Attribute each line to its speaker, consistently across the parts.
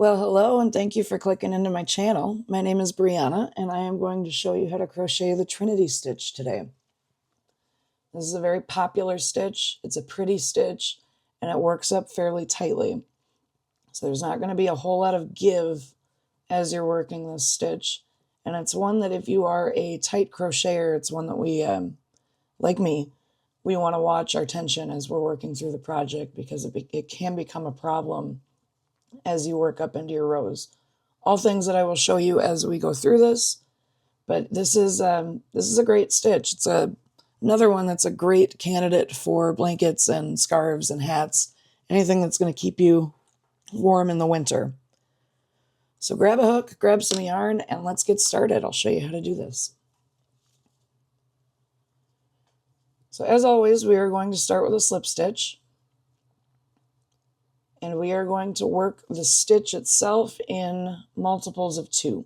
Speaker 1: Well, hello, and thank you for clicking into my channel. My name is Brianna, and I am going to show you how to crochet the Trinity stitch today. This is a very popular stitch. It's a pretty stitch, and it works up fairly tightly. So there's not going to be a whole lot of give as you're working this stitch. And it's one that if you are a tight crocheter, it's one that we, like me, we want to watch our tension as we're working through the project because it can become a problem as you work up into your rows. All things that I will show you as we go through this, but this is a great stitch. It's another one that's a great candidate for blankets and scarves and hats, anything that's going to keep you warm in the winter. So grab a hook, grab some yarn, and let's get started. I'll show you how to do this. So as always, we are going to start with a slip stitch. And we are going to work the stitch itself in multiples of 2.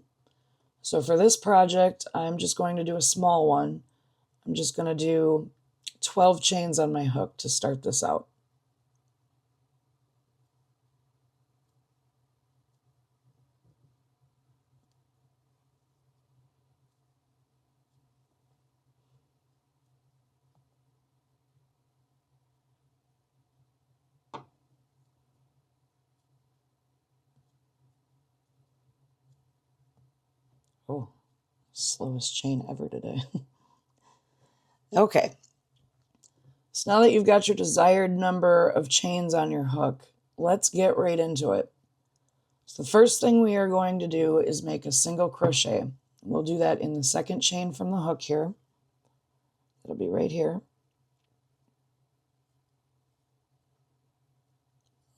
Speaker 1: So for this project, I'm just going to do a small one. I'm just going to do 12 chains on my hook to start this out. Oh, slowest chain ever today. Okay. So now that you've got your desired number of chains on your hook, let's get right into it. So the first thing we are going to do is make a single crochet. We'll do that in the second chain from the hook here. It'll be right here.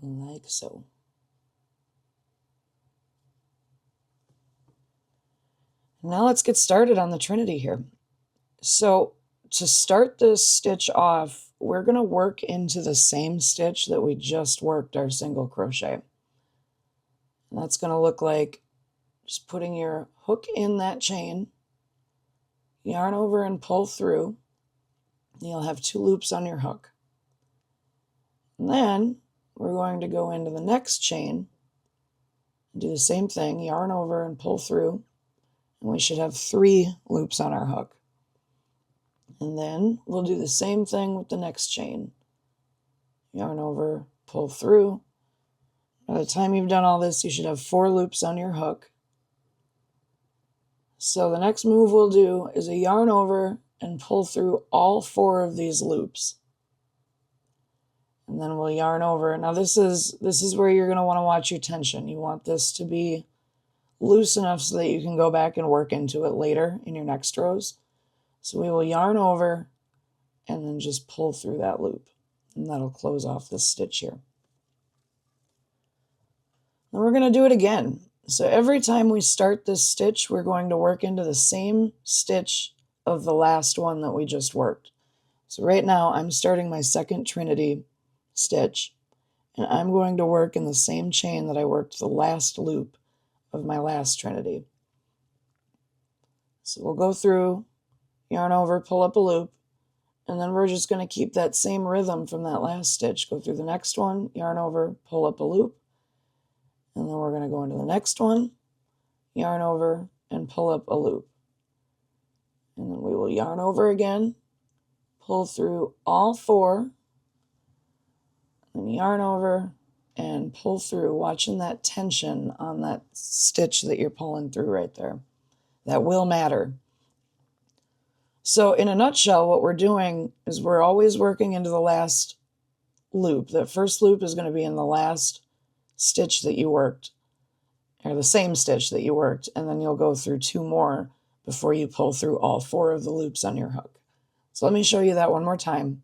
Speaker 1: Like so. Now let's get started on the Trinity here. So to start this stitch off, we're going to work into the same stitch that we just worked our single crochet. And that's going to look like just putting your hook in that chain, yarn over and pull through. You'll have 2 loops on your hook. And then we're going to go into the next chain and do the same thing, yarn over and pull through. And we should have 3 loops on our hook. And then we'll do the same thing with the next chain. Yarn over, pull through. By the time you've done all this, you should have 4 loops on your hook. So the next move we'll do is a yarn over and pull through all 4 of these loops. And then we'll yarn over. Now this is where you're going to want to watch your tension. You want this to be loose enough so that you can go back and work into it later in your next rows. So we will yarn over and then just pull through that loop. And that'll close off this stitch here. Then we're going to do it again. So every time we start this stitch, we're going to work into the same stitch of the last one that we just worked. So right now I'm starting my second Trinity stitch, and I'm going to work in the same chain that I worked the last loop of my last Trinity. So we'll go through, yarn over, pull up a loop, and then we're just going to keep that same rhythm from that last stitch. Go through the next one, yarn over, pull up a loop, and then we're going to go into the next one, yarn over, and pull up a loop. And then we will yarn over again, pull through all 4, and yarn over and pull through, watching that tension on that stitch that you're pulling through right there. That will matter. So in a nutshell, what we're doing is we're always working into the last loop. That first loop is going to be in the last stitch that you worked, or the same stitch that you worked, and then you'll go through 2 more before you pull through all 4 of the loops on your hook. So let me show you that one more time.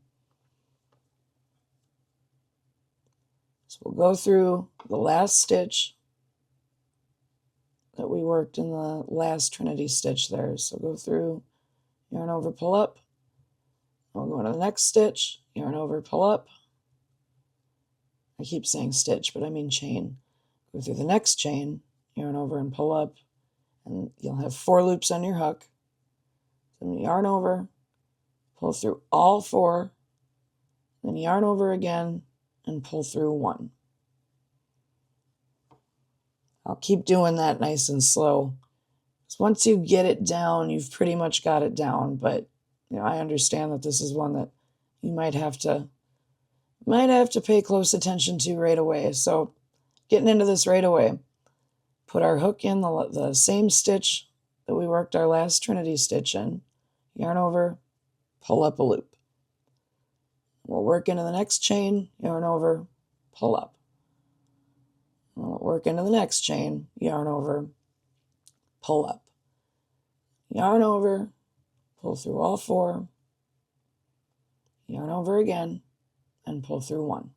Speaker 1: So we'll go through the last stitch that we worked in the last Trinity stitch there. So go through, yarn over, pull up. We'll go into the next stitch, yarn over, pull up. I keep saying stitch, but I mean chain. Go through the next chain, yarn over and pull up, and you'll have 4 loops on your hook. Then yarn over, pull through all 4, then yarn over again, and pull through 1. I'll keep doing that nice and slow. Once you get it down, you've pretty much got it down, but I understand that this is one that you might have to pay close attention to right away. So getting into this right away, put our hook in the same stitch that we worked our last Trinity stitch in, yarn over, pull up a loop. We'll work into the next chain, yarn over, pull up. We'll work into the next chain, yarn over, pull up. Yarn over, pull through all 4, yarn over again, and pull through 1.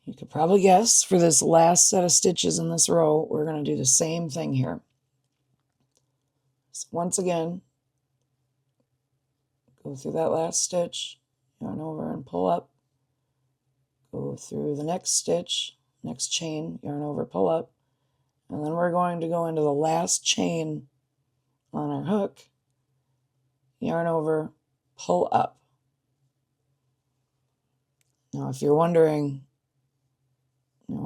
Speaker 1: You could probably guess for this last set of stitches in this row, we're going to do the same thing here. So once again, go through that last stitch, yarn over and pull up, go through the next stitch, next chain, yarn over, pull up, and then we're going to go into the last chain on our hook, yarn over, pull up. Now, if you're wondering,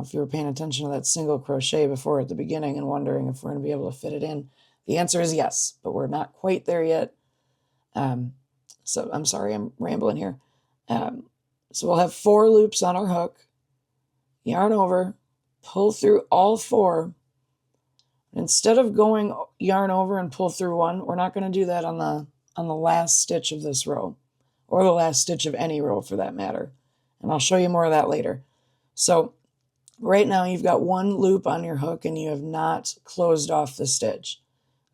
Speaker 1: if you were paying attention to that single crochet before at the beginning and wondering if we're going to be able to fit it in, the answer is yes, but we're not quite there yet. So I'm sorry, I'm rambling here. So we'll have 4 loops on our hook, yarn over, pull through all 4. Instead of going yarn over and pull through 1, we're not going to do that on the last stitch of this row, or the last stitch of any row for that matter. And I'll show you more of that later. So right now you've got 1 loop on your hook and you have not closed off the stitch.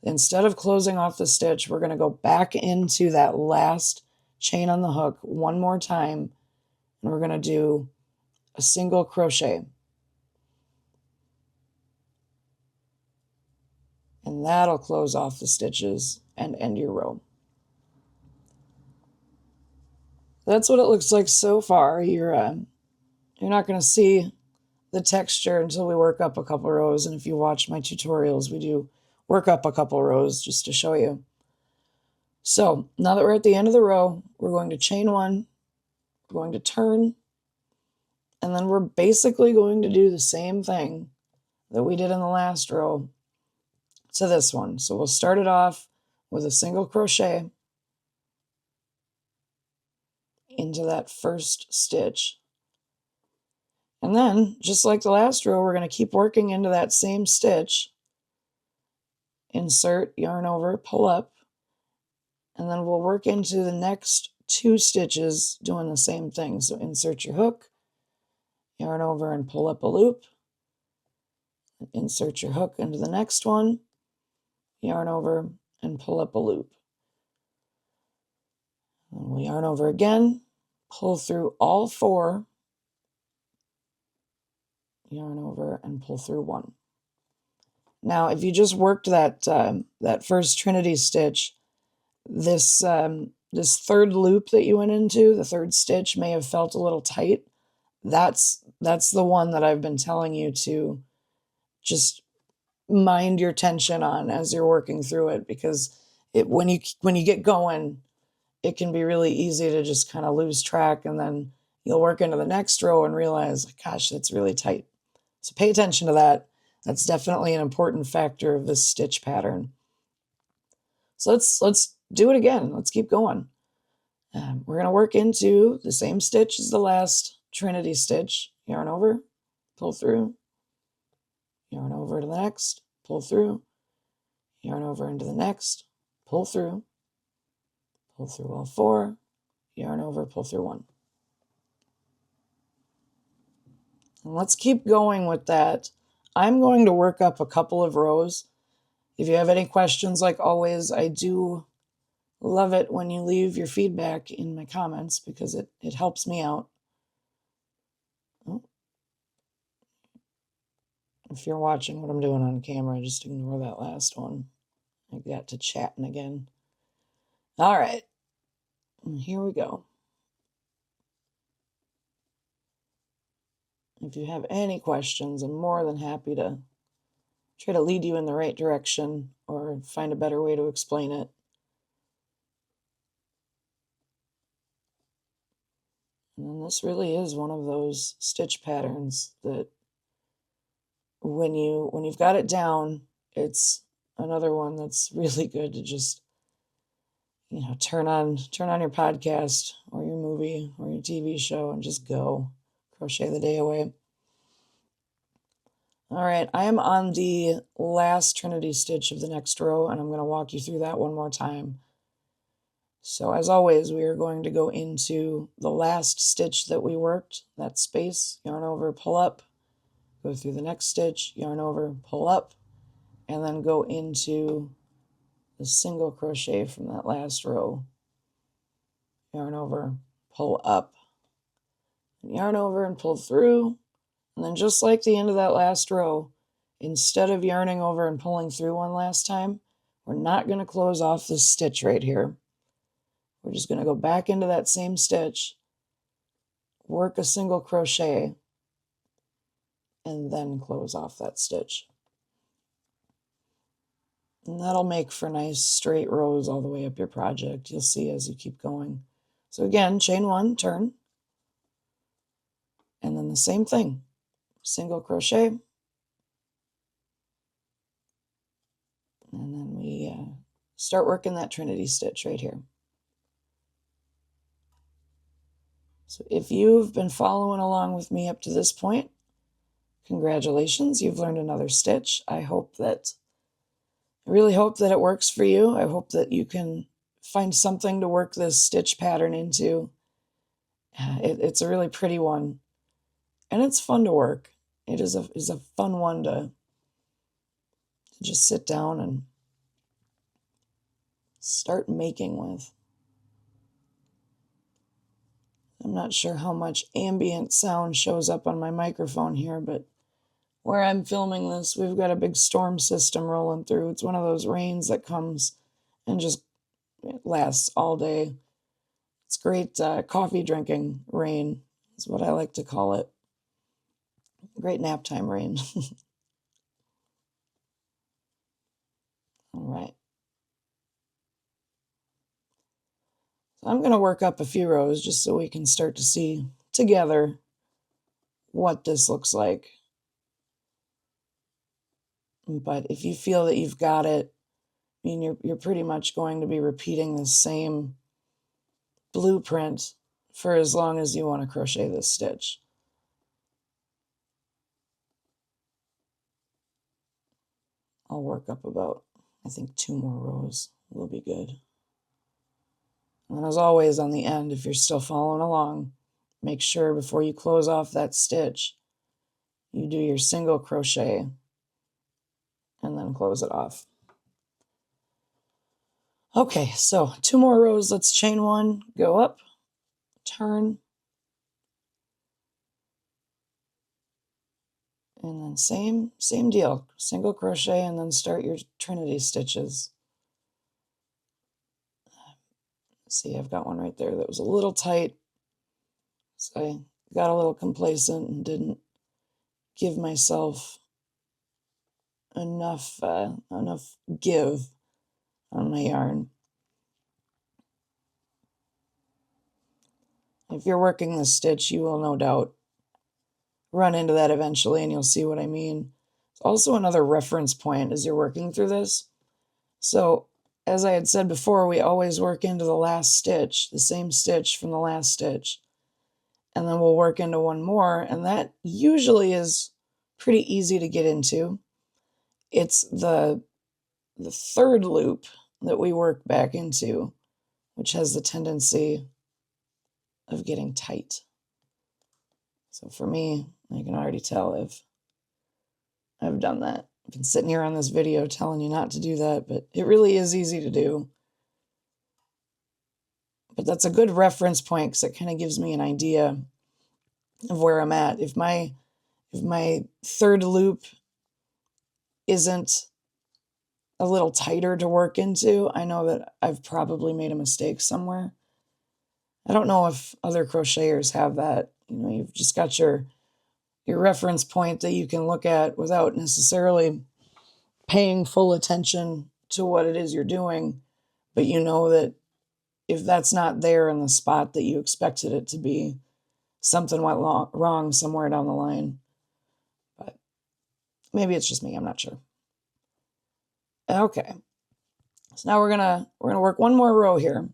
Speaker 1: Instead of closing off the stitch, we're going to go back into that last chain on the hook 1 more time, and we're going to do a single crochet. And that'll close off the stitches and end your row. That's what it looks like so far. You're not going to see the texture until we work up a couple rows, and if you watch my tutorials, we do work up a couple rows just to show you. So now that we're at the end of the row, we're going to chain 1, we're going to turn, and then we're basically going to do the same thing that we did in the last row to this one. So we'll start it off with a single crochet into that first stitch. And then, just like the last row, we're going to keep working into that same stitch. Insert, yarn over, pull up, and then we'll work into the next 2 stitches doing the same thing. So insert your hook, yarn over and pull up a loop, insert your hook into the next one, yarn over and pull up a loop. And we'll yarn over again, pull through all 4, yarn over and pull through 1. Now, if you just worked that first Trinity stitch, this third loop that you went into, the third stitch, may have felt a little tight. That's the one that I've been telling you to just mind your tension on as you're working through it, because when you get going, it can be really easy to just kind of lose track, and then you'll work into the next row and realize, gosh, that's really tight. So pay attention to that. That's definitely an important factor of this stitch pattern. So let's do it again. Let's keep going. We're going to work into the same stitch as the last Trinity stitch. Yarn over, pull through, yarn over to the next, pull through, yarn over into the next, pull through all 4, yarn over, pull through 1. And let's keep going with that. I'm going to work up a couple of rows. If you have any questions, like always, I do love it when you leave your feedback in my comments, because it helps me out. Oh. If you're watching what I'm doing on camera, just ignore that last one. I got to chatting again. All right, here we go. If you have any questions, I'm more than happy to try to lead you in the right direction or find a better way to explain it. And this really is one of those stitch patterns that when you've got it down, it's another one that's really good to just, turn on your podcast or your movie or your TV show and just go crochet the day away. All right, I am on the last Trinity stitch of the next row, and I'm going to walk you through that one more time. So as always, we are going to go into the last stitch that we worked, that space, yarn over, pull up, go through the next stitch, yarn over, pull up, and then go into the single crochet from that last row. Yarn over, pull up, and yarn over and pull through. And then just like the end of that last row, instead of yarning over and pulling through one last time, we're not going to close off this stitch right here. We're just going to go back into that same stitch, work a single crochet, and then close off that stitch. And that'll make for nice straight rows all the way up your project. You'll see as you keep going. So again, chain one, turn, and then the same thing, single crochet, and then we start working that Trinity stitch right here. So if you've been following along with me up to this point, congratulations, you've learned another stitch. I really hope that it works for you. I hope that you can find something to work this stitch pattern into. It's a really pretty one, and it's fun to work. It is a fun one to just sit down and start making with. I'm not sure how much ambient sound shows up on my microphone here, but where I'm filming this, we've got a big storm system rolling through. It's one of those rains that comes and just lasts all day. It's great coffee drinking rain, is what I like to call it. Great nap time rain. All right. So I'm going to work up a few rows just so we can start to see together what this looks like. But if you feel that you've got it, I mean, you're pretty much going to be repeating the same blueprint for as long as you want to crochet this stitch. I'll work up about, I think, 2 more rows will be good. And as always on the end, if you're still following along, make sure before you close off that stitch, you do your single crochet and then close it off. Okay, so 2 more rows. Let's chain 1, go up, turn, and then same deal, single crochet and then start your Trinity stitches. See, I've got one right there that was a little tight, so I got a little complacent and didn't give myself enough give on my yarn. If you're working this stitch, you will no doubt run into that eventually, and you'll see what I mean. It's also another reference point as you're working through this. So, as I had said before, we always work into the last stitch, the same stitch from the last stitch, and then we'll work into one more, and that usually is pretty easy to get into. It's the third loop that we work back into, which has the tendency of getting tight. So for me, I can already tell I've done that. I've been sitting here on this video telling you not to do that, but it really is easy to do. But that's a good reference point because it kind of gives me an idea of where I'm at. If my third loop isn't a little tighter to work into, I know that I've probably made a mistake somewhere. I don't know if other crocheters have that. You've just got your reference point that you can look at without necessarily paying full attention to what it is you're doing. But you know that if that's not there in the spot that you expected it to be, something went wrong somewhere down the line. But Maybe it's just me, I'm not sure. Okay, so now we're gonna work one more row here.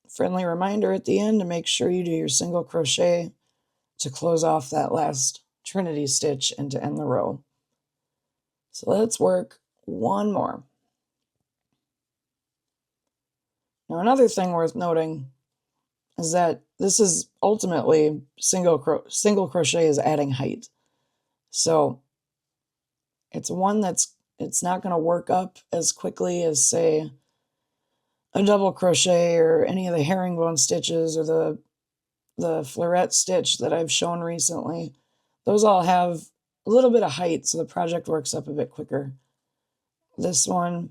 Speaker 1: Friendly reminder at the end to make sure you do your single crochet to close off that last Trinity stitch and to end the row. So let's work one more. Now another thing worth noting is that this is ultimately single crochet is adding height. So it's one it's not going to work up as quickly as, say, a double crochet or any of the herringbone stitches or the floret stitch that I've shown recently. Those all have a little bit of height, so the project works up a bit quicker. This one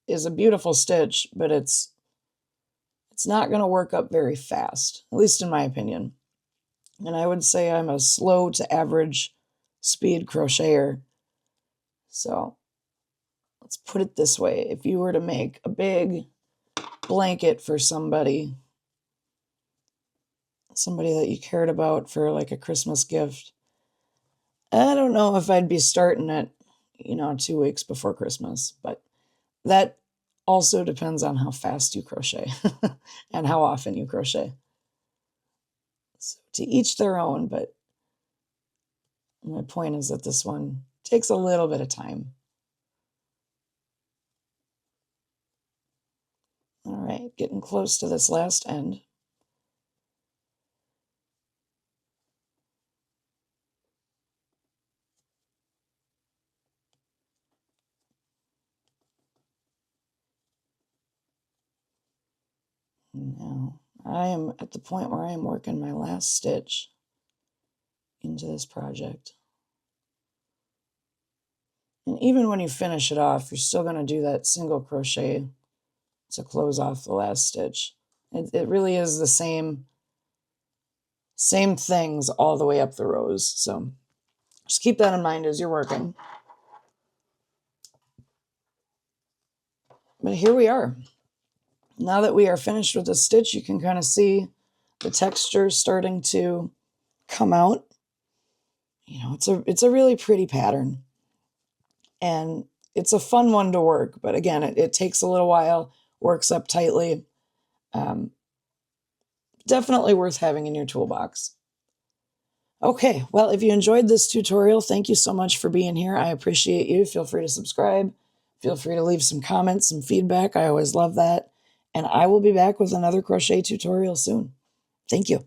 Speaker 1: is a beautiful stitch, but it's not going to work up very fast, at least in my opinion. And I would say I'm a slow to average speed crocheter. So let's put it this way. If you were to make a big blanket for somebody that you cared about for like a Christmas gift, I don't know if I'd be starting it, 2 weeks before Christmas, but that also depends on how fast you crochet and how often you crochet. So to each their own, but my point is that this one takes a little bit of time. All right, getting close to this last end. Now, I am at the point where I am working my last stitch into this project. And even when you finish it off, you're still going to do that single crochet to close off the last stitch. It really is the same things all the way up the rows. So just keep that in mind as you're working. But here we are. Now that we are finished with the stitch, you can kind of see the texture starting to come out. It's a really pretty pattern. And it's a fun one to work, but again, it takes a little while, works up tightly. Definitely worth having in your toolbox. Okay, well, if you enjoyed this tutorial, thank you so much for being here. I appreciate you. Feel free to subscribe. Feel free to leave some comments, some feedback. I always love that. And I will be back with another crochet tutorial soon. Thank you.